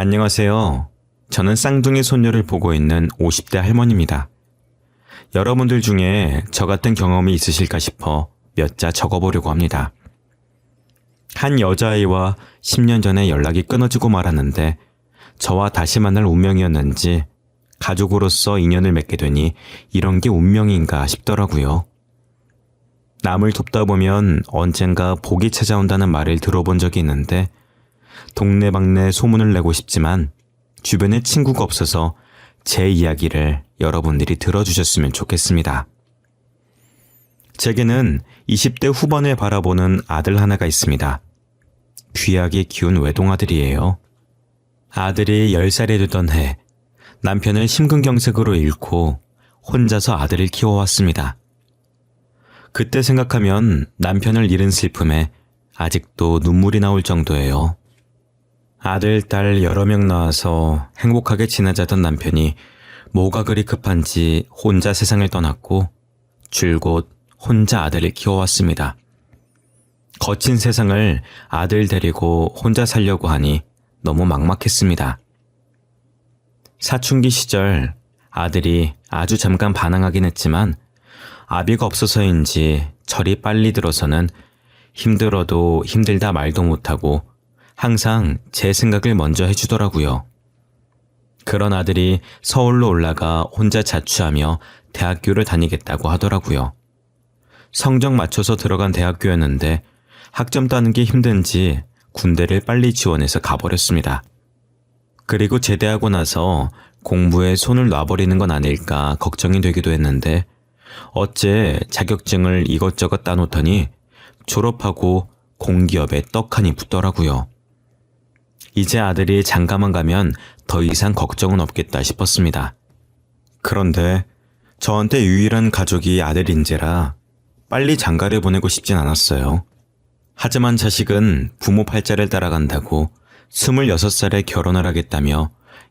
안녕하세요. 저는 쌍둥이 손녀를 보고 있는 50대 할머니입니다. 여러분들 중에 저 같은 경험이 있으실까 싶어 몇 자 적어보려고 합니다. 한 여자아이와 10년 전에 연락이 끊어지고 말았는데 저와 다시 만날 운명이었는지 가족으로서 인연을 맺게 되니 이런 게 운명인가 싶더라고요. 남을 돕다 보면 언젠가 복이 찾아온다는 말을 들어본 적이 있는데 동네방네 소문을 내고 싶지만 주변에 친구가 없어서 제 이야기를 여러분들이 들어주셨으면 좋겠습니다. 제게는 20대 후반을 바라보는 아들 하나가 있습니다. 귀하게 키운 외동아들이에요. 아들이 10살이 되던 해 남편을 심근경색으로 잃고 혼자서 아들을 키워왔습니다. 그때 생각하면 남편을 잃은 슬픔에 아직도 눈물이 나올 정도예요. 아들, 딸 여러 명 낳아서 행복하게 지내자던 남편이 뭐가 그리 급한지 혼자 세상을 떠났고 줄곧 혼자 아들을 키워왔습니다. 거친 세상을 아들 데리고 혼자 살려고 하니 너무 막막했습니다. 사춘기 시절 아들이 아주 잠깐 반항하긴 했지만 아비가 없어서인지 철이 빨리 들어서는 힘들어도 힘들다 말도 못하고 항상 제 생각을 먼저 해주더라고요. 그런 아들이 서울로 올라가 혼자 자취하며 대학교를 다니겠다고 하더라고요. 성적 맞춰서 들어간 대학교였는데 학점 따는 게 힘든지 군대를 빨리 지원해서 가버렸습니다. 그리고 제대하고 나서 공부에 손을 놔버리는 건 아닐까 걱정이 되기도 했는데 어째 자격증을 이것저것 따놓더니 졸업하고 공기업에 떡하니 붙더라고요. 이제 아들이 장가만 가면 더 이상 걱정은 없겠다 싶었습니다. 그런데 저한테 유일한 가족이 아들인지라 빨리 장가를 보내고 싶진 않았어요. 하지만 자식은 부모 팔자를 따라간다고 26살에 결혼을 하겠다며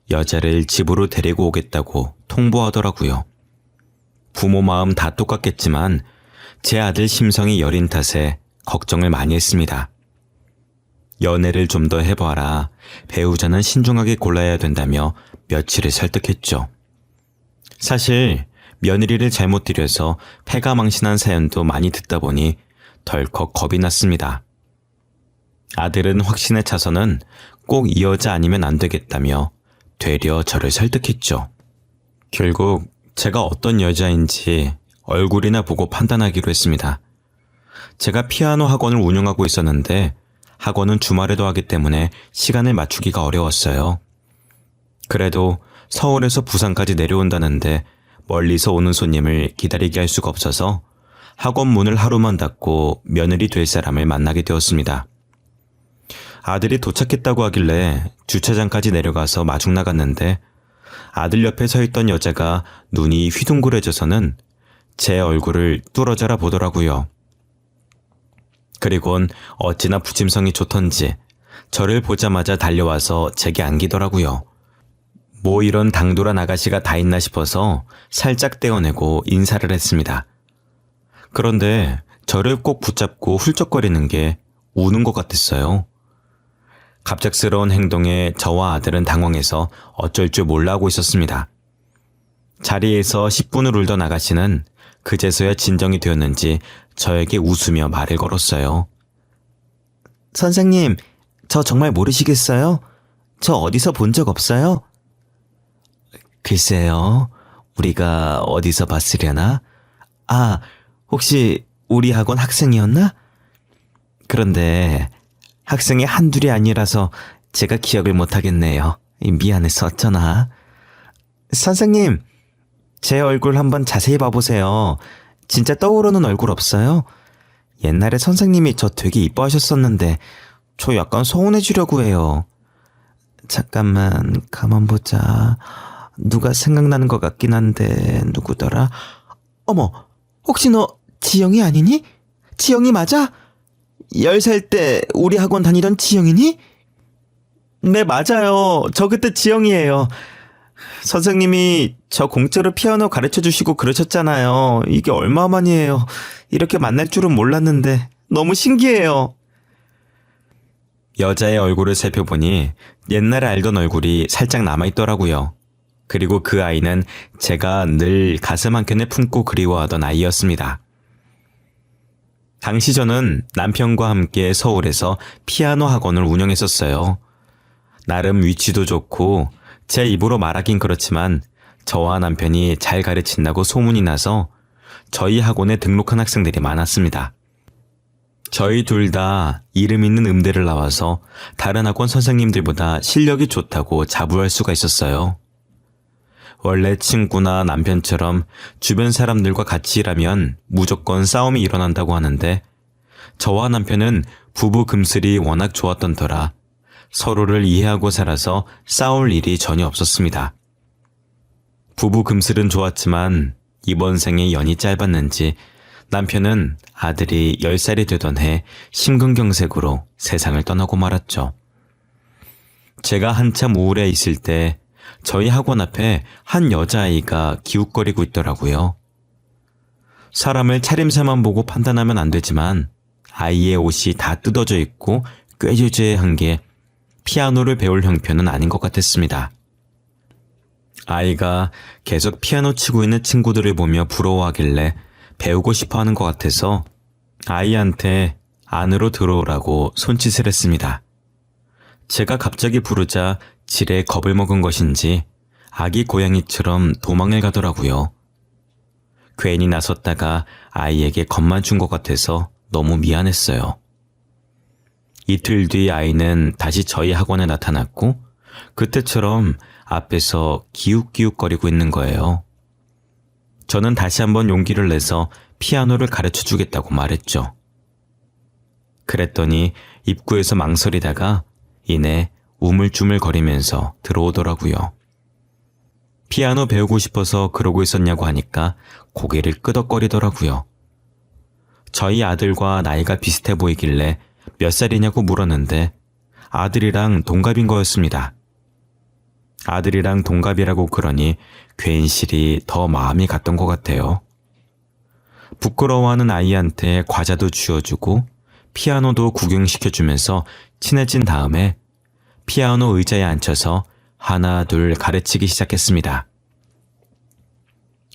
여자를 집으로 데리고 오겠다고 통보하더라고요. 부모 마음 다 똑같겠지만 제 아들 심성이 여린 탓에 걱정을 많이 했습니다. 연애를 좀 더 해봐라. 배우자는 신중하게 골라야 된다며 며칠을 설득했죠. 사실 며느리를 잘못 들여서 패가 망신한 사연도 많이 듣다 보니 덜컥 겁이 났습니다. 아들은 확신에 차서는 꼭 이 여자 아니면 안 되겠다며 되려 저를 설득했죠. 결국 제가 어떤 여자인지 얼굴이나 보고 판단하기로 했습니다. 제가 피아노 학원을 운영하고 있었는데 학원은 주말에도 하기 때문에 시간을 맞추기가 어려웠어요. 그래도 서울에서 부산까지 내려온다는데 멀리서 오는 손님을 기다리게 할 수가 없어서 학원 문을 하루만 닫고 며느리 될 사람을 만나게 되었습니다. 아들이 도착했다고 하길래 주차장까지 내려가서 마중 나갔는데 아들 옆에 서 있던 여자가 눈이 휘둥그레져서는 제 얼굴을 뚫어져라 보더라고요. 그리곤 어찌나 부침성이 좋던지 저를 보자마자 달려와서 제게 안기더라고요. 뭐 이런 당돌한 아가씨가 다 있나 싶어서 살짝 떼어내고 인사를 했습니다. 그런데 저를 꼭 붙잡고 훌쩍거리는 게 우는 것 같았어요. 갑작스러운 행동에 저와 아들은 당황해서 어쩔 줄 몰라 하고 있었습니다. 자리에서 10분을 울던 아가씨는 그제서야 진정이 되었는지 저에게 웃으며 말을 걸었어요. 선생님, 저 정말 모르시겠어요? 저 어디서 본 적 없어요? 글쎄요, 우리가 어디서 봤으려나? 아, 혹시 우리 학원 학생이었나? 그런데 학생이 한둘이 아니라서 제가 기억을 못하겠네요. 미안해서 어쩌나. 선생님, 제 얼굴 한번 자세히 봐보세요. 진짜 떠오르는 얼굴 없어요? 옛날에 선생님이 저 되게 이뻐하셨었는데 저 약간 서운해지려고 해요. 잠깐만 가만 보자. 누가 생각나는 것 같긴 한데 누구더라? 어머, 혹시 너 지영이 아니니? 지영이 맞아? 10살 때 우리 학원 다니던 지영이니? 네, 맞아요. 저 그때 지영이에요. 선생님이 저 공짜로 피아노 가르쳐 주시고 그러셨잖아요. 이게 얼마만이에요. 이렇게 만날 줄은 몰랐는데 너무 신기해요. 여자의 얼굴을 살펴보니 옛날에 알던 얼굴이 살짝 남아있더라고요. 그리고 그 아이는 제가 늘 가슴 한켠에 품고 그리워하던 아이였습니다. 당시 저는 남편과 함께 서울에서 피아노 학원을 운영했었어요. 나름 위치도 좋고 제 입으로 말하긴 그렇지만 저와 남편이 잘 가르친다고 소문이 나서 저희 학원에 등록한 학생들이 많았습니다. 저희 둘 다 이름 있는 음대를 나와서 다른 학원 선생님들보다 실력이 좋다고 자부할 수가 있었어요. 원래 친구나 남편처럼 주변 사람들과 같이 일하면 무조건 싸움이 일어난다고 하는데 저와 남편은 부부 금슬이 워낙 좋았던 터라 서로를 이해하고 살아서 싸울 일이 전혀 없었습니다. 부부 금슬은 좋았지만 이번 생에 연이 짧았는지 남편은 아들이 10살이 되던 해 심근경색으로 세상을 떠나고 말았죠. 제가 한참 우울해 있을 때 저희 학원 앞에 한 여자아이가 기웃거리고 있더라고요. 사람을 차림새만 보고 판단하면 안 되지만 아이의 옷이 다 뜯어져 있고 꾀죄죄한 게 피아노를 배울 형편은 아닌 것 같았습니다. 아이가 계속 피아노 치고 있는 친구들을 보며 부러워하길래 배우고 싶어 하는 것 같아서 아이한테 안으로 들어오라고 손짓을 했습니다. 제가 갑자기 부르자 지레 겁을 먹은 것인지 아기 고양이처럼 도망을 가더라고요. 괜히 나섰다가 아이에게 겁만 준 것 같아서 너무 미안했어요. 이틀 뒤 아이는 다시 저희 학원에 나타났고 그때처럼 앞에서 기웃기웃거리고 있는 거예요. 저는 다시 한번 용기를 내서 피아노를 가르쳐 주겠다고 말했죠. 그랬더니 입구에서 망설이다가 이내 우물쭈물거리면서 들어오더라고요. 피아노 배우고 싶어서 그러고 있었냐고 하니까 고개를 끄덕거리더라고요. 저희 아들과 나이가 비슷해 보이길래 몇 살이냐고 물었는데 아들이랑 동갑인 거였습니다. 아들이랑 동갑이라고 그러니 괜시리 더 마음이 갔던 것 같아요. 부끄러워하는 아이한테 과자도 쥐어주고 피아노도 구경시켜주면서 친해진 다음에 피아노 의자에 앉혀서 하나 둘 가르치기 시작했습니다.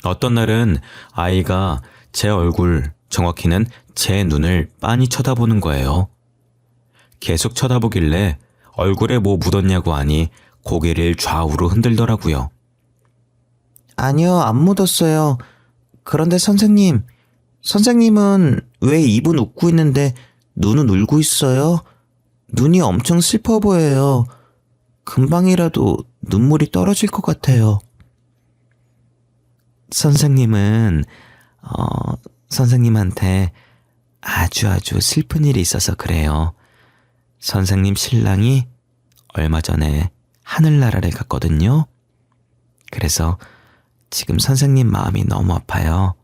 어떤 날은 아이가 제 얼굴, 정확히는 제 눈을 빤히 쳐다보는 거예요. 계속 쳐다보길래 얼굴에 뭐 묻었냐고 하니 고개를 좌우로 흔들더라고요. 아니요, 안 묻었어요. 그런데 선생님은 왜 입은 웃고 있는데 눈은 울고 있어요? 눈이 엄청 슬퍼 보여요. 금방이라도 눈물이 떨어질 것 같아요. 선생님은 선생님한테 아주 슬픈 일이 있어서 그래요. 선생님 신랑이 얼마 전에 하늘나라를 갔거든요. 그래서 지금 선생님 마음이 너무 아파요.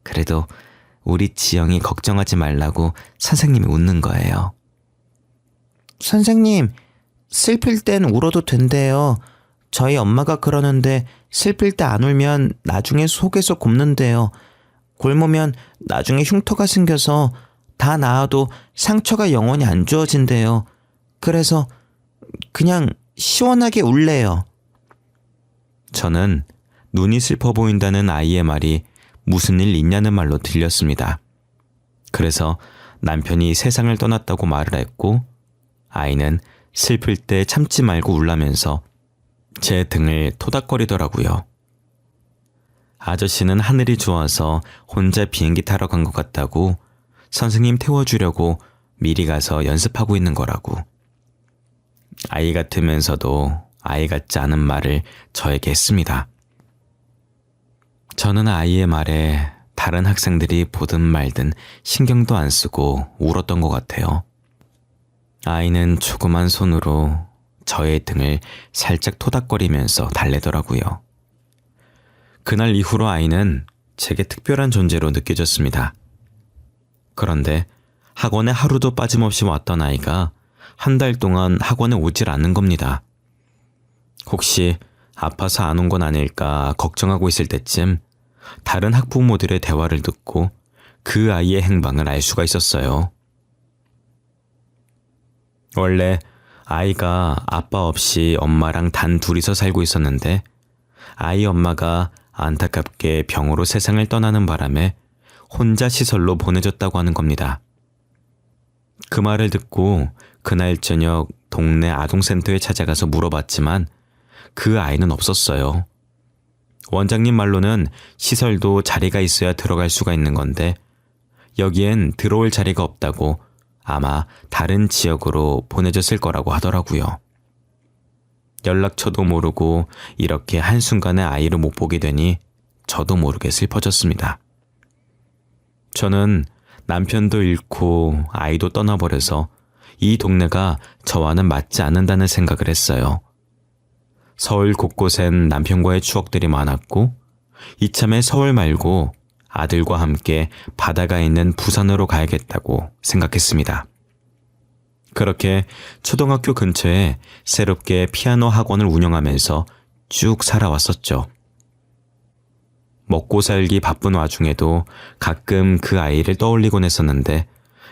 그래도 우리 지영이 걱정하지 말라고 선생님이 웃는 거예요. 선생님, 슬플 땐 울어도 된대요. 저희 엄마가 그러는데 슬플 때 안 울면 나중에 속에서 곱는데요. 굶으면 나중에 흉터가 생겨서 다 나아도 상처가 영원히 안 지워진대요. 그래서 그냥 시원하게 울래요. 저는 눈이 슬퍼 보인다는 아이의 말이 무슨 일 있냐는 말로 들렸습니다. 그래서 남편이 세상을 떠났다고 말을 했고 아이는 슬플 때 참지 말고 울라면서 제 등을 토닥거리더라고요. 아저씨는 하늘이 좋아서 혼자 비행기 타러 간 것 같다고 선생님 태워주려고 미리 가서 연습하고 있는 거라고. 아이 같으면서도 아이 같지 않은 말을 저에게 했습니다. 저는 아이의 말에 다른 학생들이 보든 말든 신경도 안 쓰고 울었던 것 같아요. 아이는 조그만 손으로 저의 등을 살짝 토닥거리면서 달래더라고요. 그날 이후로 아이는 제게 특별한 존재로 느껴졌습니다. 그런데 학원에 하루도 빠짐없이 왔던 아이가 한 달 동안 학원에 오질 않는 겁니다. 혹시 아파서 안 온 건 아닐까 걱정하고 있을 때쯤 다른 학부모들의 대화를 듣고 그 아이의 행방을 알 수가 있었어요. 원래 아이가 아빠 없이 엄마랑 단 둘이서 살고 있었는데 아이 엄마가 안타깝게 병으로 세상을 떠나는 바람에 혼자 시설로 보내졌다고 하는 겁니다. 그 말을 듣고 그날 저녁 동네 아동센터에 찾아가서 물어봤지만 그 아이는 없었어요. 원장님 말로는 시설도 자리가 있어야 들어갈 수가 있는 건데 여기엔 들어올 자리가 없다고 아마 다른 지역으로 보내졌을 거라고 하더라고요. 연락처도 모르고 이렇게 한순간에 아이를 못 보게 되니 저도 모르게 슬퍼졌습니다. 저는 남편도 잃고 아이도 떠나버려서 이 동네가 저와는 맞지 않는다는 생각을 했어요. 서울 곳곳엔 남편과의 추억들이 많았고 이참에 서울 말고 아들과 함께 바다가 있는 부산으로 가야겠다고 생각했습니다. 그렇게 초등학교 근처에 새롭게 피아노 학원을 운영하면서 쭉 살아왔었죠. 먹고 살기 바쁜 와중에도 가끔 그 아이를 떠올리곤 했었는데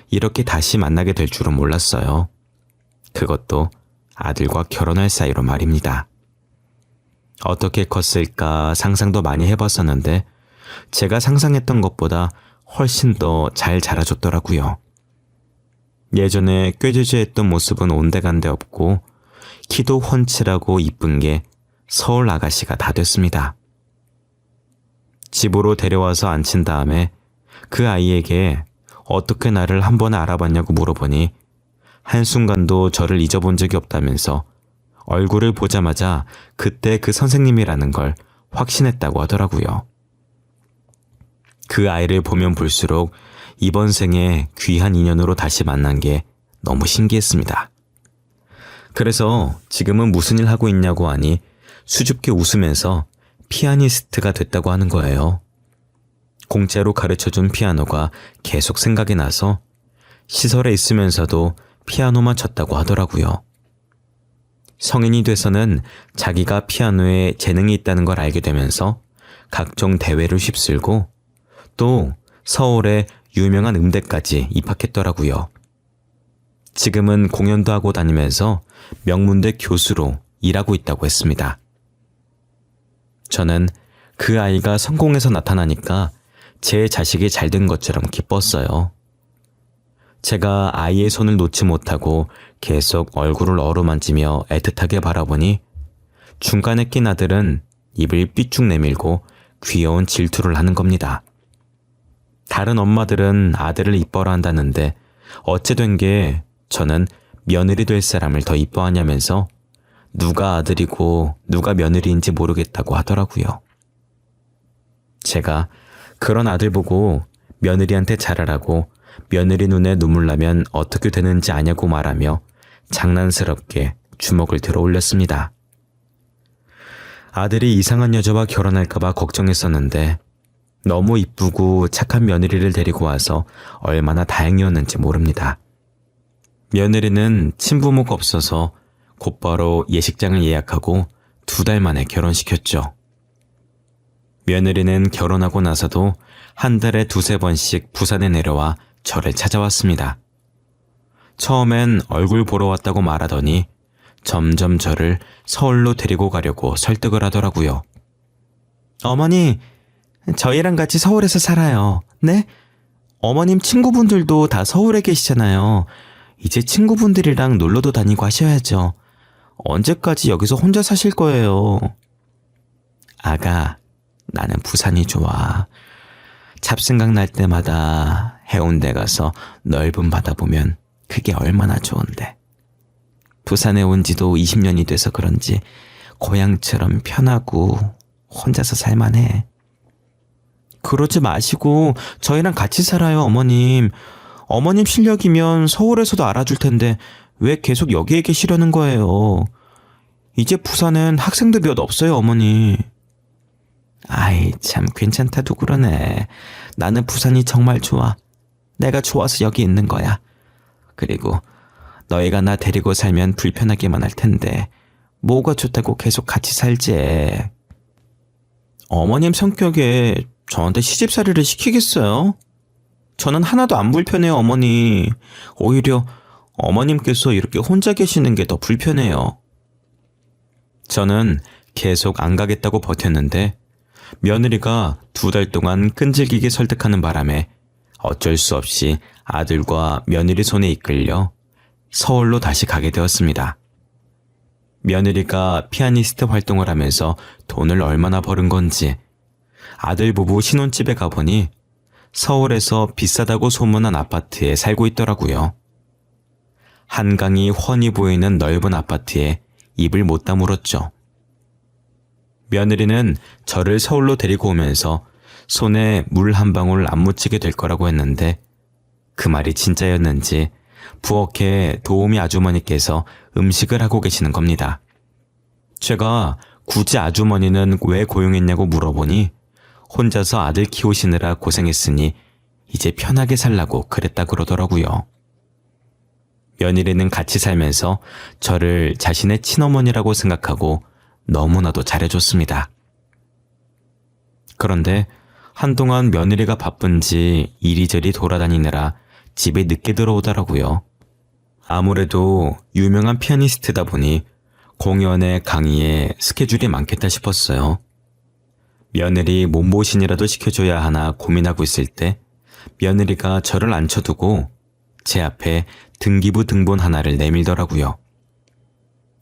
이렇게 다시 만나게 될 줄은 몰랐어요. 그것도 아들과 결혼할 사이로 말입니다. 어떻게 컸을까 상상도 많이 해봤었는데 제가 상상했던 것보다 훨씬 더 잘 자라줬더라고요. 예전에 꾀죄죄했던 모습은 온데간데 없고 키도 훤칠하고 이쁜 게 서울 아가씨가 다 됐습니다. 집으로 데려와서 앉힌 다음에 그 아이에게 어떻게 나를 한 번 알아봤냐고 물어보니 한순간도 저를 잊어본 적이 없다면서 얼굴을 보자마자 그때 그 선생님이라는 걸 확신했다고 하더라고요. 그 아이를 보면 볼수록 이번 생에 귀한 인연으로 다시 만난 게 너무 신기했습니다. 그래서 지금은 무슨 일 하고 있냐고 하니 수줍게 웃으면서 피아니스트가 됐다고 하는 거예요. 공짜로 가르쳐준 피아노가 계속 생각이 나서 시설에 있으면서도 피아노만 쳤다고 하더라고요. 성인이 돼서는 자기가 피아노에 재능이 있다는 걸 알게 되면서 각종 대회를 휩쓸고 또 서울의 유명한 음대까지 입학했더라고요. 지금은 공연도 하고 다니면서 명문대 교수로 일하고 있다고 했습니다. 저는 그 아이가 성공해서 나타나니까 제 자식이 잘 된 것처럼 기뻤어요. 제가 아이의 손을 놓지 못하고 계속 얼굴을 어루만지며 애틋하게 바라보니 중간에 낀 아들은 입을 삐쭉 내밀고 귀여운 질투를 하는 겁니다. 다른 엄마들은 아들을 이뻐라 한다는데 어째 된 게 저는 며느리 될 사람을 더 이뻐하냐면서 누가 아들이고 누가 며느리인지 모르겠다고 하더라고요. 제가 그런 아들 보고 며느리한테 잘하라고 며느리 눈에 눈물 나면 어떻게 되는지 아냐고 말하며 장난스럽게 주먹을 들어 올렸습니다. 아들이 이상한 여자와 결혼할까봐 걱정했었는데 너무 이쁘고 착한 며느리를 데리고 와서 얼마나 다행이었는지 모릅니다. 며느리는 친부모가 없어서 곧바로 예식장을 예약하고 2달 만에 결혼시켰죠. 며느리는 결혼하고 나서도 한 달에 2-3번씩 부산에 내려와 저를 찾아왔습니다. 처음엔 얼굴 보러 왔다고 말하더니 점점 저를 서울로 데리고 가려고 설득을 하더라고요. 어머니, 저희랑 같이 서울에서 살아요. 네? 어머님 친구분들도 다 서울에 계시잖아요. 이제 친구분들이랑 놀러도 다니고 하셔야죠. 언제까지 여기서 혼자 사실 거예요? 아가, 나는 부산이 좋아. 잡생각 날 때마다 해운대 가서 넓은 바다 보면 그게 얼마나 좋은데. 부산에 온 지도 20년이 돼서 그런지 고향처럼 편하고 혼자서 살만해. 그러지 마시고 저희랑 같이 살아요, 어머님. 어머님 실력이면 서울에서도 알아줄 텐데 왜 계속 여기에 계시려는 거예요? 이제 부산엔 학생도 몇 없어요, 어머니. 아이, 참 괜찮다도 그러네. 나는 부산이 정말 좋아. 내가 좋아서 여기 있는 거야. 그리고 너희가 나 데리고 살면 불편하기만 할 텐데 뭐가 좋다고 계속 같이 살지. 어머님 성격에 저한테 시집살이를 시키겠어요? 저는 하나도 안 불편해요, 어머니. 오히려 어머님께서 이렇게 혼자 계시는 게 더 불편해요. 저는 계속 안 가겠다고 버텼는데 며느리가 2달 동안 끈질기게 설득하는 바람에 어쩔 수 없이 아들과 며느리 손에 이끌려 서울로 다시 가게 되었습니다. 며느리가 피아니스트 활동을 하면서 돈을 얼마나 버는 건지 아들 부부 신혼집에 가보니 서울에서 비싸다고 소문난 아파트에 살고 있더라고요. 한강이 훤히 보이는 넓은 아파트에 입을 못 다물었죠. 며느리는 저를 서울로 데리고 오면서 손에 물 한 방울 안 묻히게 될 거라고 했는데 그 말이 진짜였는지 부엌에 도우미 아주머니께서 음식을 하고 계시는 겁니다. 제가 굳이 아주머니는 왜 고용했냐고 물어보니 혼자서 아들 키우시느라 고생했으니 이제 편하게 살라고 그랬다 그러더라고요. 며느리는 같이 살면서 저를 자신의 친어머니라고 생각하고 너무나도 잘해줬습니다. 그런데 한동안 며느리가 바쁜지 이리저리 돌아다니느라 집에 늦게 들어오더라고요. 아무래도 유명한 피아니스트다 보니 공연에 강의에 스케줄이 많겠다 싶었어요. 며느리 몸보신이라도 시켜줘야 하나 고민하고 있을 때 며느리가 저를 앉혀두고 제 앞에 등기부 등본 하나를 내밀더라고요.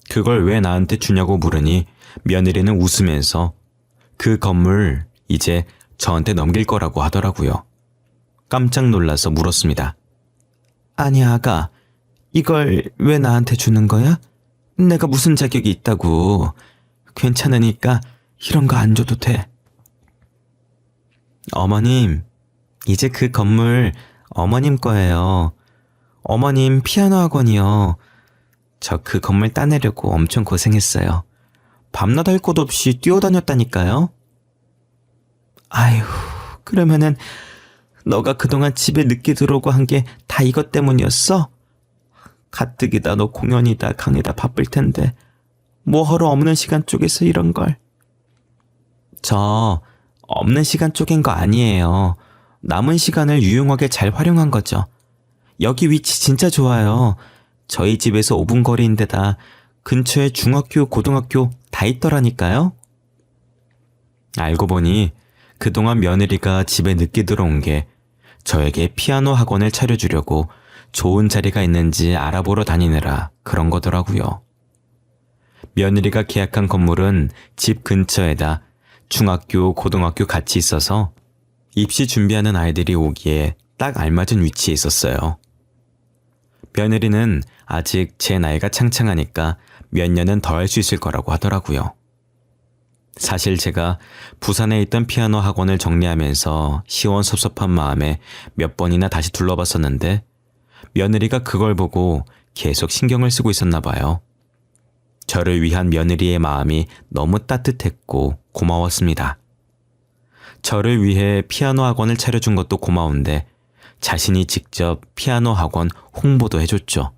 그걸 왜 나한테 주냐고 물으니 며느리는 웃으면서 그 건물 이제 저한테 넘길 거라고 하더라고요. 깜짝 놀라서 물었습니다. 아니 아가, 이걸 왜 나한테 주는 거야? 내가 무슨 자격이 있다고. 괜찮으니까 이런 거 안 줘도 돼. 어머님, 이제 그 건물 어머님 거예요. 어머님 피아노 학원이요. 저 그 건물 따내려고 엄청 고생했어요. 밤낮 할 것 없이 뛰어다녔다니까요. 아휴, 그러면은 너가 그동안 집에 늦게 들어오고 한 게 다 이것 때문이었어? 가뜩이다 너 공연이다 강의다 바쁠 텐데 뭐하러 없는 시간 쪼개서 이런 걸. 저 없는 시간 쪼갠 거 아니에요. 남은 시간을 유용하게 잘 활용한 거죠. 여기 위치 진짜 좋아요. 저희 집에서 5분 거리인데다 근처에 중학교, 고등학교 다 있더라니까요. 알고 보니 그동안 며느리가 집에 늦게 들어온 게 저에게 피아노 학원을 차려주려고 좋은 자리가 있는지 알아보러 다니느라 그런 거더라고요. 며느리가 계약한 건물은 집 근처에다 중학교, 고등학교 같이 있어서 입시 준비하는 아이들이 오기에 딱 알맞은 위치에 있었어요. 며느리는 아직 제 나이가 창창하니까 몇 년은 더 할 수 있을 거라고 하더라고요. 사실 제가 부산에 있던 피아노 학원을 정리하면서 시원섭섭한 마음에 몇 번이나 다시 둘러봤었는데 며느리가 그걸 보고 계속 신경을 쓰고 있었나 봐요. 저를 위한 며느리의 마음이 너무 따뜻했고 고마웠습니다. 저를 위해 피아노 학원을 차려준 것도 고마운데 자신이 직접 피아노 학원 홍보도 해줬죠.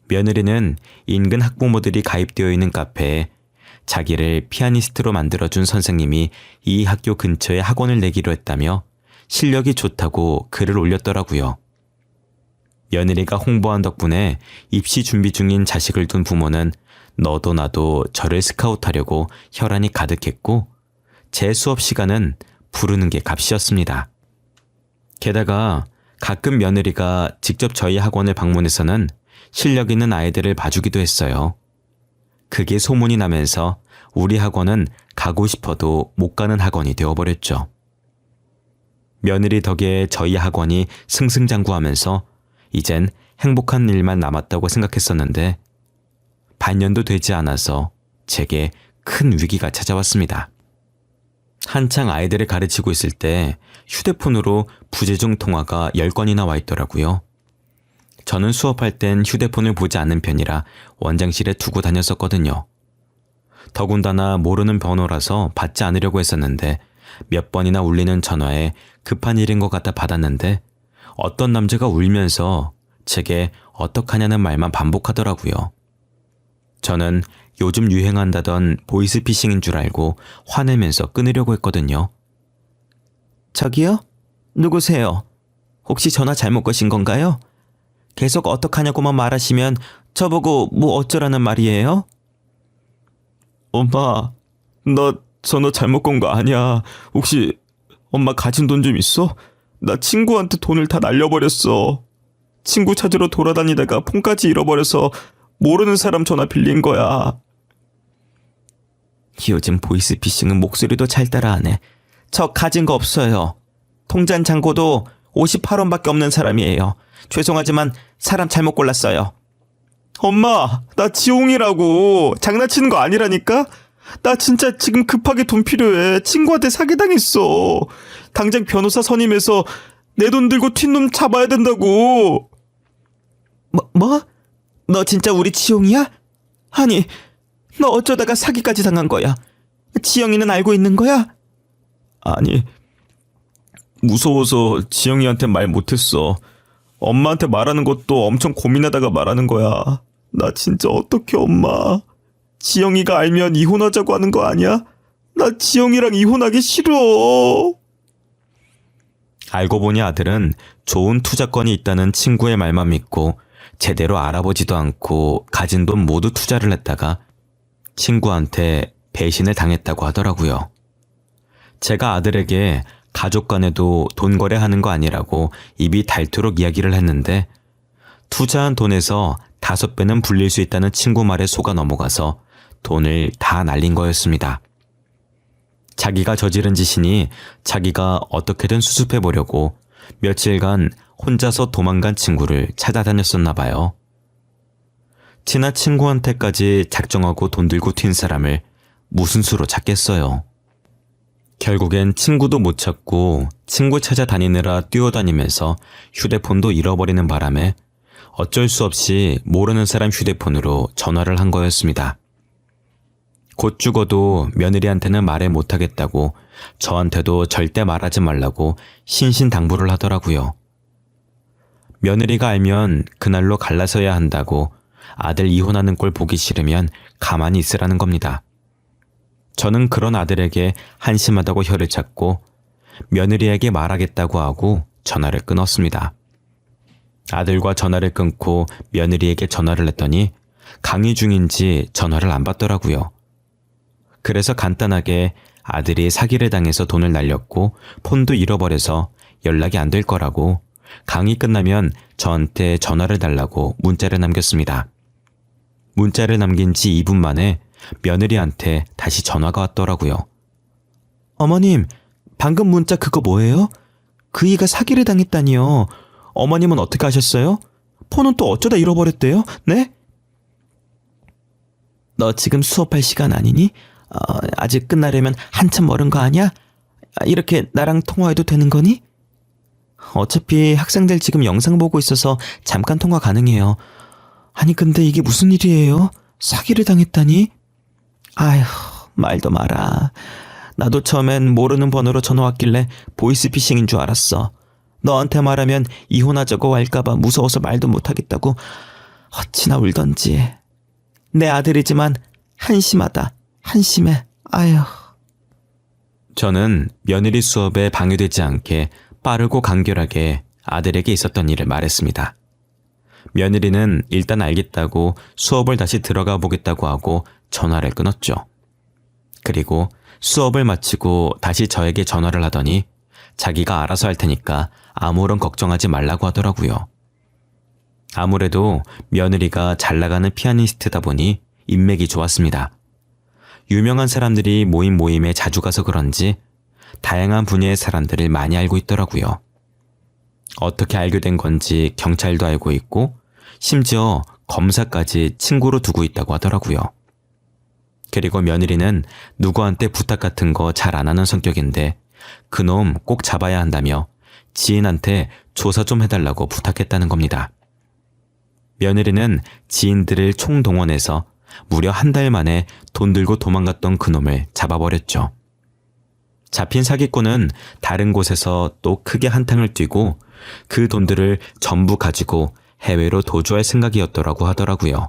며느리는 인근 학부모들이 가입되어 있는 카페에 자기를 피아니스트로 만들어준 선생님이 이 학교 근처에 학원을 내기로 했다며 실력이 좋다고 글을 올렸더라고요. 며느리가 홍보한 덕분에 입시 준비 중인 자식을 둔 부모는 너도 나도 저를 스카우트하려고 혈안이 가득했고 제 수업 시간은 부르는 게 값이었습니다. 게다가 가끔 며느리가 직접 저희 학원을 방문해서는 실력 있는 아이들을 봐주기도 했어요. 그게 소문이 나면서 우리 학원은 가고 싶어도 못 가는 학원이 되어버렸죠. 며느리 덕에 저희 학원이 승승장구하면서 이젠 행복한 일만 남았다고 생각했었는데 반년도 되지 않아서 제게 큰 위기가 찾아왔습니다. 한창 아이들을 가르치고 있을 때 휴대폰으로 부재중 통화가 10건이나 와 있더라고요. 저는 수업할 땐 휴대폰을 보지 않는 편이라 원장실에 두고 다녔었거든요. 더군다나 모르는 번호라서 받지 않으려고 했었는데 몇 번이나 울리는 전화에 급한 일인 것 같아 받았는데 어떤 남자가 울면서 제게 어떡하냐는 말만 반복하더라고요. 저는 요즘 유행한다던 보이스피싱인 줄 알고 화내면서 끊으려고 했거든요. 저기요? 누구세요? 혹시 전화 잘못 거신 건가요? 계속 어떡하냐고만 말하시면 저보고 뭐 어쩌라는 말이에요? 엄마, 나 전화 잘못 건 거 아니야. 혹시 엄마 가진 돈 좀 있어? 나 친구한테 돈을 다 날려버렸어. 친구 찾으러 돌아다니다가 폰까지 잃어버려서 모르는 사람 전화 빌린 거야. 요즘 보이스피싱은 목소리도 잘 따라하네. 저 가진 거 없어요. 통장 잔고도 58원밖에 없는 사람이에요. 죄송하지만 사람 잘못 골랐어요. 엄마, 나 지용이라고. 장난치는 거 아니라니까? 나 진짜 지금 급하게 돈 필요해. 친구한테 사기당했어. 당장 변호사 선임해서 내 돈 들고 튄 놈 잡아야 된다고. 뭐? 너 진짜 우리 지용이야? 아니, 너 어쩌다가 사기까지 당한 거야? 지영이는 알고 있는 거야? 아니, 무서워서 지영이한테 말 못했어. 엄마한테 말하는 것도 엄청 고민하다가 말하는 거야. 나 진짜 어떡해, 엄마. 지영이가 알면 이혼하자고 하는 거 아니야? 나 지영이랑 이혼하기 싫어. 알고 보니 아들은 좋은 투자권이 있다는 친구의 말만 믿고 제대로 알아보지도 않고 가진 돈 모두 투자를 했다가 친구한테 배신을 당했다고 하더라고요. 제가 아들에게 가족 간에도 돈 거래하는 거 아니라고 입이 닳도록 이야기를 했는데 투자한 돈에서 5배는 불릴 수 있다는 친구 말에 속아 넘어가서 돈을 다 날린 거였습니다. 자기가 저지른 짓이니 자기가 어떻게든 수습해 보려고 며칠간 혼자서 도망간 친구를 찾아다녔었나 봐요. 친한 친구한테까지 작정하고 돈 들고 튄 사람을 무슨 수로 찾겠어요. 결국엔 친구도 못 찾고 친구 찾아다니느라 뛰어다니면서 휴대폰도 잃어버리는 바람에 어쩔 수 없이 모르는 사람 휴대폰으로 전화를 한 거였습니다. 곧 죽어도 며느리한테는 말해 못하겠다고 저한테도 절대 말하지 말라고 신신당부를 하더라고요. 며느리가 알면 그날로 갈라서야 한다고 아들 이혼하는 꼴 보기 싫으면 가만히 있으라는 겁니다. 저는 그런 아들에게 한심하다고 혀를 찾고 며느리에게 말하겠다고 하고 전화를 끊었습니다. 아들과 전화를 끊고 며느리에게 전화를 했더니 강의 중인지 전화를 안 받더라고요. 그래서 간단하게 아들이 사기를 당해서 돈을 날렸고 폰도 잃어버려서 연락이 안 될 거라고 강의 끝나면 저한테 전화를 달라고 문자를 남겼습니다. 문자를 남긴 지 2분 만에 며느리한테 다시 전화가 왔더라고요. 어머님, 방금 문자 그거 뭐예요? 그이가 사기를 당했다니요. 어머님은 어떻게 하셨어요? 폰은 또 어쩌다 잃어버렸대요? 네? 너 지금 수업할 시간 아니니? 아직 끝나려면 한참 멀은 거 아니야? 이렇게 나랑 통화해도 되는 거니? 어차피 학생들 지금 영상 보고 있어서 잠깐 통화 가능해요. 아니 근데 이게 무슨 일이에요? 사기를 당했다니? 아휴, 말도 마라. 나도 처음엔 모르는 번호로 전화 왔길래 보이스피싱인 줄 알았어. 너한테 말하면 이혼하자고 할까봐 무서워서 말도 못하겠다고 어찌나 울던지. 내 아들이지만 한심하다. 한심해. 아휴. 저는 며느리 수업에 방해되지 않게 빠르고 간결하게 아들에게 있었던 일을 말했습니다. 며느리는 일단 알겠다고 수업을 다시 들어가 보겠다고 하고 전화를 끊었죠. 그리고 수업을 마치고 다시 저에게 전화를 하더니 자기가 알아서 할 테니까 아무런 걱정하지 말라고 하더라고요. 아무래도 며느리가 잘 나가는 피아니스트다 보니 인맥이 좋았습니다. 유명한 사람들이 모인 모임에 자주 가서 그런지 다양한 분야의 사람들을 많이 알고 있더라고요. 어떻게 알게 된 건지 경찰도 알고 있고 심지어 검사까지 친구로 두고 있다고 하더라고요. 그리고 며느리는 누구한테 부탁 같은 거 잘 안 하는 성격인데 그놈 꼭 잡아야 한다며 지인한테 조사 좀 해달라고 부탁했다는 겁니다. 며느리는 지인들을 총동원해서 무려 한 달 만에 돈 들고 도망갔던 그놈을 잡아버렸죠. 잡힌 사기꾼은 다른 곳에서 또 크게 한탕을 뛰고 그 돈들을 전부 가지고 해외로 도주할 생각이었더라고 하더라고요.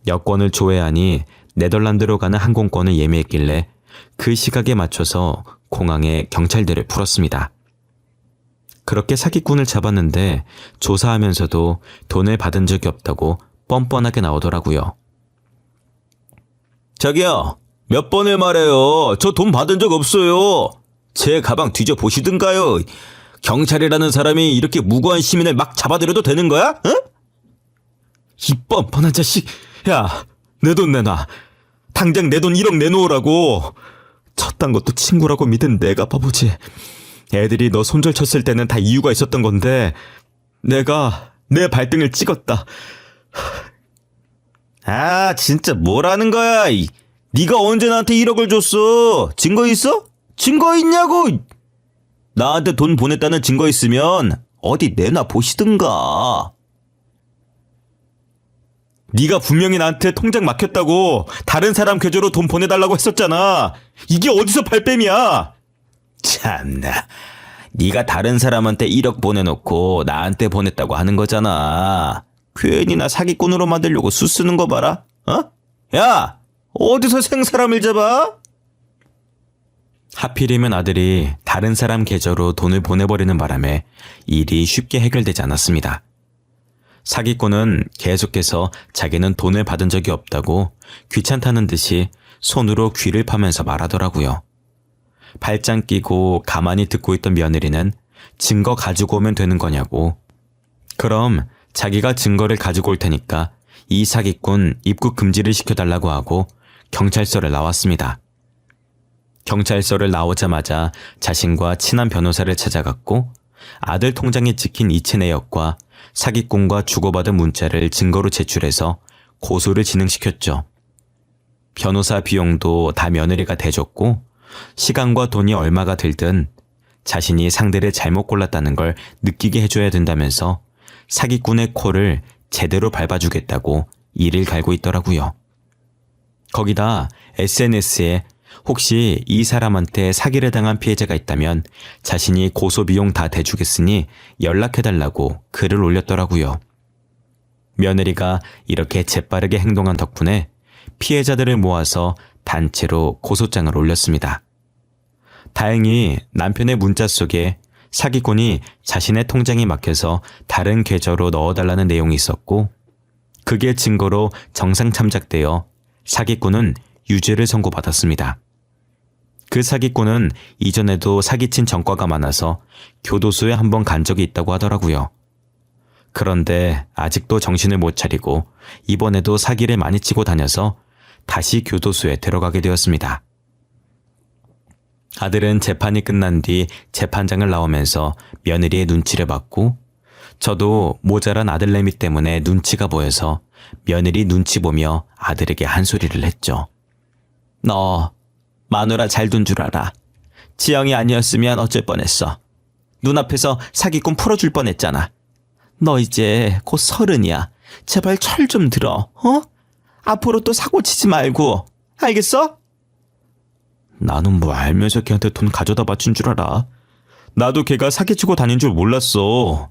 여권을 조회하니 네덜란드로 가는 항공권을 예매했길래 그 시각에 맞춰서 공항에 경찰들을 풀었습니다. 그렇게 사기꾼을 잡았는데 조사하면서도 돈을 받은 적이 없다고 뻔뻔하게 나오더라고요. 자기야, 몇 번을 말해요. 저 돈 받은 적 없어요. 제 가방 뒤져보시든가요. 경찰이라는 사람이 이렇게 무고한 시민을 막 잡아들여도 되는 거야? 응? 이 뻔뻔한 자식. 야, 내 돈 내놔. 당장 내 돈 1억 내놓으라고. 쳤단 것도 친구라고 믿은 내가 바보지. 애들이 너 손절 쳤을 때는 다 이유가 있었던 건데 내가 내 발등을 찍었다. 아, 진짜 뭐라는 거야? 네가 언제 나한테 1억을 줬어? 증거 있어? 증거 있냐고? 나한테 돈 보냈다는 증거 있으면 어디 내놔 보시든가. 네가 분명히 나한테 통장 막혔다고 다른 사람 계좌로 돈 보내달라고 했었잖아. 이게 어디서 발뺌이야? 참나. 네가 다른 사람한테 1억 보내놓고 나한테 보냈다고 하는 거잖아. 괜히 나 사기꾼으로 만들려고 수 쓰는 거 봐라. 어? 야! 어디서 생사람을 잡아? 하필이면 아들이 다른 사람 계좌로 돈을 보내버리는 바람에 일이 쉽게 해결되지 않았습니다. 사기꾼은 계속해서 자기는 돈을 받은 적이 없다고 귀찮다는 듯이 손으로 귀를 파면서 말하더라고요. 발장 끼고 가만히 듣고 있던 며느리는 증거 가지고 오면 되는 거냐고. 그럼 자기가 증거를 가지고 올 테니까 이 사기꾼 입국 금지를 시켜달라고 하고 경찰서를 나왔습니다. 경찰서를 나오자마자 자신과 친한 변호사를 찾아갔고 아들 통장에 찍힌 이체 내역과 사기꾼과 주고받은 문자를 증거로 제출해서 고소를 진행시켰죠. 변호사 비용도 다 며느리가 대줬고 시간과 돈이 얼마가 들든 자신이 상대를 잘못 골랐다는 걸 느끼게 해줘야 된다면서 사기꾼의 코를 제대로 밟아주겠다고 이를 갈고 있더라고요. 거기다 SNS에 혹시 이 사람한테 사기를 당한 피해자가 있다면 자신이 고소 비용 다 대주겠으니 연락해달라고 글을 올렸더라고요. 며느리가 이렇게 재빠르게 행동한 덕분에 피해자들을 모아서 단체로 고소장을 올렸습니다. 다행히 남편의 문자 속에 사기꾼이 자신의 통장이 막혀서 다른 계좌로 넣어달라는 내용이 있었고 그게 증거로 정상 참작되어 사기꾼은 유죄를 선고받았습니다. 그 사기꾼은 이전에도 사기친 전과가 많아서 교도소에 한번 간 적이 있다고 하더라고요. 그런데 아직도 정신을 못 차리고 이번에도 사기를 많이 치고 다녀서 다시 교도소에 들어가게 되었습니다. 아들은 재판이 끝난 뒤 재판장을 나오면서 며느리의 눈치를 받고 저도 모자란 아들내미 때문에 눈치가 보여서 며느리 눈치 보며 아들에게 한 소리를 했죠. 너 마누라 잘 둔 줄 알아. 지영이 아니었으면 어쩔 뻔했어. 눈앞에서 사기꾼 풀어줄 뻔했잖아. 너 이제 곧 30이야. 제발 철 좀 들어. 어? 앞으로 또 사고 치지 말고. 알겠어? 나는 뭐 알면서 걔한테 돈 가져다 바친 줄 알아. 나도 걔가 사기치고 다닌 줄 몰랐어.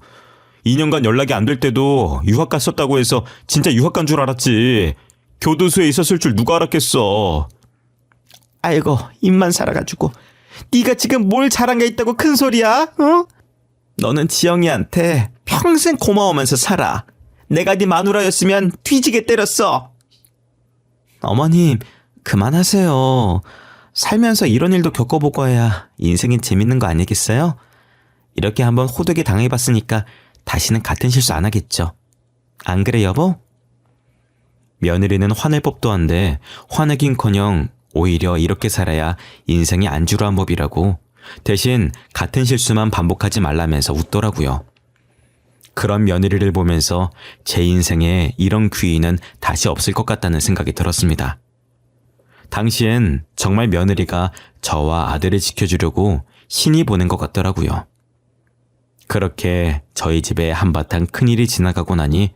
2년간 연락이 안 될 때도 유학 갔었다고 해서 진짜 유학 간 줄 알았지. 교도소에 있었을 줄 누가 알았겠어. 아이고 입만 살아가지고 네가 지금 뭘 잘한 게 있다고 큰 소리야? 어? 너는 지영이한테 평생 고마우면서 살아. 내가 네 마누라였으면 뒤지게 때렸어. 어머님 그만하세요. 살면서 이런 일도 겪어보고 해야 인생이 재밌는 거 아니겠어요? 이렇게 한번 호되게 당해봤으니까 다시는 같은 실수 안 하겠죠. 안 그래 여보? 며느리는 화낼 법도 한데 화내긴커녕 오히려 이렇게 살아야 인생이 안주로한 법이라고 대신 같은 실수만 반복하지 말라면서 웃더라고요. 그런 며느리를 보면서 제 인생에 이런 귀인은 다시 없을 것 같다는 생각이 들었습니다. 당시엔 정말 며느리가 저와 아들을 지켜주려고 신이 보낸 것 같더라고요. 그렇게 저희 집에 한바탕 큰일이 지나가고 나니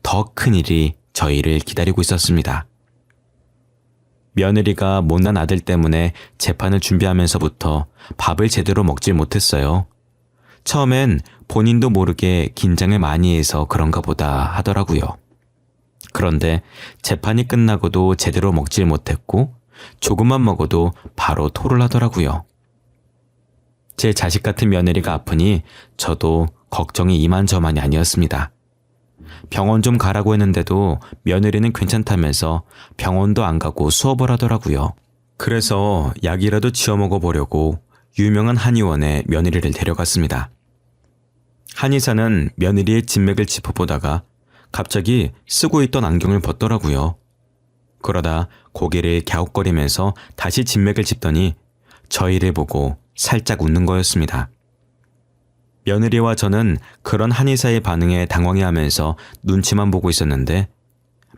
더 큰일이 저희를 기다리고 있었습니다. 며느리가 못난 아들 때문에 재판을 준비하면서부터 밥을 제대로 먹질 못했어요. 처음엔 본인도 모르게 긴장을 많이 해서 그런가 보다 하더라고요. 그런데 재판이 끝나고도 제대로 먹질 못했고 조금만 먹어도 바로 토를 하더라고요. 제 자식 같은 며느리가 아프니 저도 걱정이 이만저만이 아니었습니다. 병원 좀 가라고 했는데도 며느리는 괜찮다면서 병원도 안 가고 수업을 하더라고요. 그래서 약이라도 지어 먹어보려고 유명한 한의원에 며느리를 데려갔습니다. 한의사는 며느리의 진맥을 짚어보다가 갑자기 쓰고 있던 안경을 벗더라고요. 그러다 고개를 갸웃거리면서 다시 진맥을 짚더니 저희를 보고 살짝 웃는 거였습니다. 며느리와 저는 그런 한의사의 반응에 당황해하면서 눈치만 보고 있었는데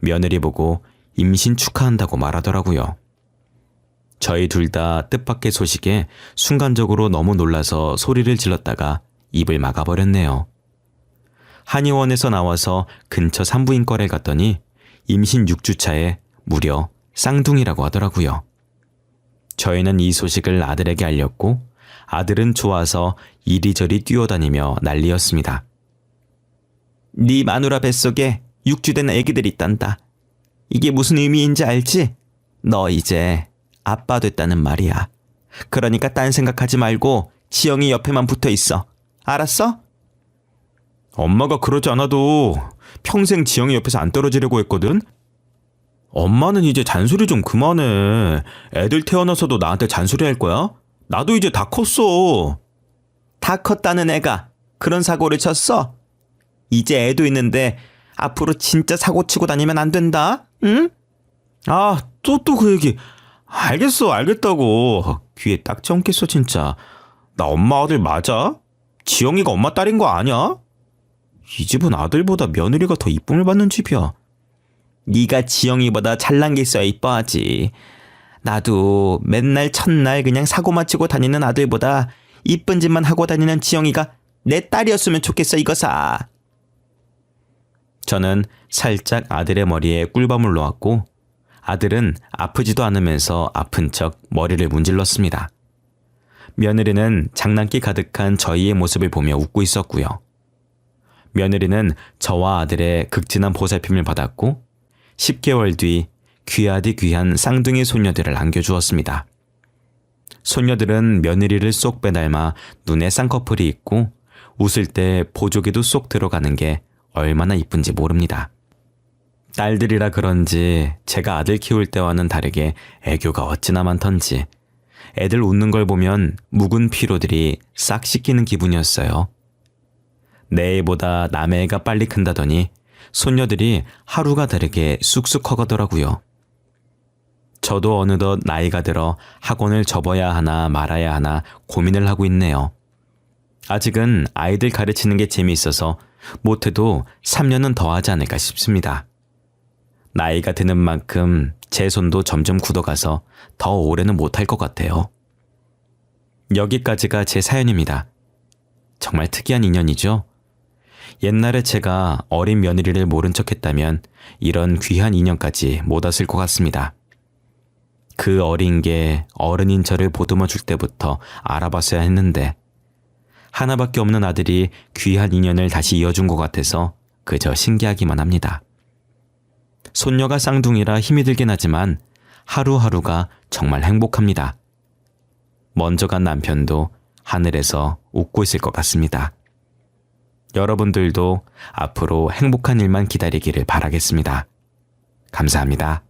며느리 보고 임신 축하한다고 말하더라고요. 저희 둘 다 뜻밖의 소식에 순간적으로 너무 놀라서 소리를 질렀다가 입을 막아버렸네요. 한의원에서 나와서 근처 산부인과를 갔더니 임신 6주차에 무려 쌍둥이라고 하더라고요. 저희는 이 소식을 아들에게 알렸고 아들은 좋아서 이리저리 뛰어다니며 난리였습니다. 네 마누라 뱃속에 6주 된 애기들이 있단다. 이게 무슨 의미인지 알지? 너 이제 아빠 됐다는 말이야. 그러니까 딴 생각하지 말고 지영이 옆에만 붙어 있어. 알았어? 엄마가 그러지 않아도 평생 지영이 옆에서 안 떨어지려고 했거든? 엄마는 이제 잔소리 좀 그만해. 애들 태어나서도 나한테 잔소리 할 거야? 나도 이제 다 컸어. 다 컸다는 애가 그런 사고를 쳤어? 이제 애도 있는데 앞으로 진짜 사고 치고 다니면 안 된다. 응? 아, 또 그 얘기. 알겠어, 알겠다고. 귀에 딱 얹겠어 진짜. 나 엄마 아들 맞아? 지영이가 엄마 딸인 거 아냐? 이 집은 아들보다 며느리가 더 이쁨을 받는 집이야. 네가 지영이보다 잘난 게 있어야 이뻐하지. 나도 맨날 첫날 그냥 사고만 치고 다니는 아들보다 이쁜 짓만 하고 다니는 지영이가 내 딸이었으면 좋겠어 이거사. 저는 살짝 아들의 머리에 꿀밤을 놓았고 아들은 아프지도 않으면서 아픈 척 머리를 문질렀습니다. 며느리는 장난기 가득한 저희의 모습을 보며 웃고 있었고요. 며느리는 저와 아들의 극진한 보살핌을 받았고 10개월 뒤 귀하디 귀한 쌍둥이 손녀들을 안겨주었습니다. 손녀들은 며느리를 쏙 빼닮아 눈에 쌍꺼풀이 있고 웃을 때 보조개도 쏙 들어가는 게 얼마나 이쁜지 모릅니다. 딸들이라 그런지 제가 아들 키울 때와는 다르게 애교가 어찌나 많던지 애들 웃는 걸 보면 묵은 피로들이 싹 씻기는 기분이었어요. 내 애보다 남의 애가 빨리 큰다더니 손녀들이 하루가 다르게 쑥쑥 커가더라고요. 저도 어느덧 나이가 들어 학원을 접어야 하나 말아야 하나 고민을 하고 있네요. 아직은 아이들 가르치는 게 재미있어서 못해도 3년은 더 하지 않을까 싶습니다. 나이가 드는 만큼 제 손도 점점 굳어가서 더 오래는 못할 것 같아요. 여기까지가 제 사연입니다. 정말 특이한 인연이죠? 옛날에 제가 어린 며느리를 모른 척 했다면 이런 귀한 인연까지 못 왔을 것 같습니다. 그 어린 게 어른인 저를 보듬어 줄 때부터 알아봤어야 했는데 하나밖에 없는 아들이 귀한 인연을 다시 이어준 것 같아서 그저 신기하기만 합니다. 손녀가 쌍둥이라 힘이 들긴 하지만 하루하루가 정말 행복합니다. 먼저 간 남편도 하늘에서 웃고 있을 것 같습니다. 여러분들도 앞으로 행복한 일만 기다리기를 바라겠습니다. 감사합니다.